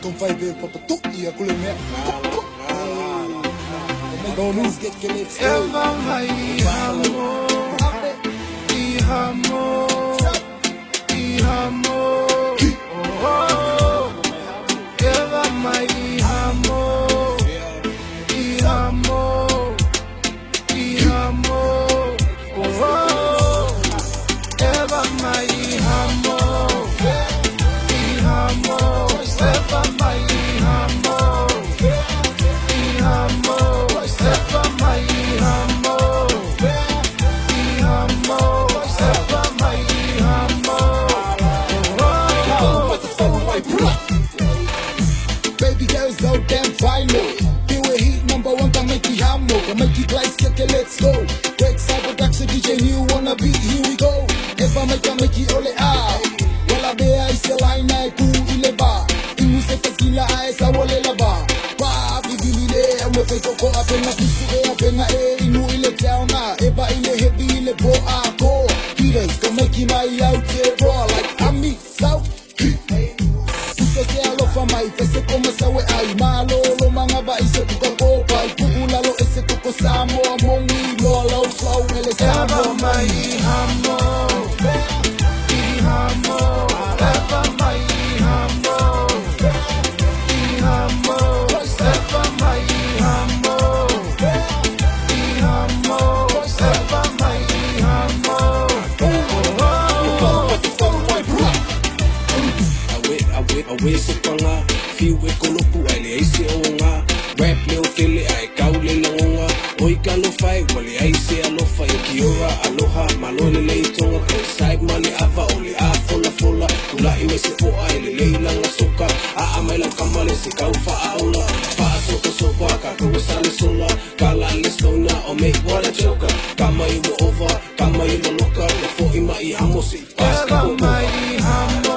con fai be papatuki a kule me. Don't lose get let's go. Eva mai hamo, hamo, hamo. Oh, Eva mai hamo, hamo, hamo. Oh, Eva mai hamo, hamo. Eva mai hamo, hamo. Baby girl so damn fine. You a heat #1 can make you Hamo, can make you glide kick it, let's go. Quakeside production DJ new wanna beat, here we go. If I make you ole ah. Well I be I say line I cool ileba. You say tequila I say wole laba. Ba bibi le me fe koko apena kusuge apena inu ile tauna. Eba ile heavy ile bo a go. Heaters can make you my out there raw like Ami South. For my face como sawe ay malo lo mga ba ise ko pa pula lo ese ko samo mongi lo lo flow ele samo mai hamo hamo eva mai hamo hamo eva mai hamo hamo eva mai hamo awe se panga fiwe kolopu ai aise onga rap leo kele ai kaule longa oi kalo fai wale aise alofa kiora aloha malole le tonga Quakeside mali ava ole a fola ula ime se po ai le langa soka a amela kamale se kaufa aula fa soka ka ko sale sola kala listona o make what a joker kama imo over kama imo loka fo ima I hamo se eva mai hamo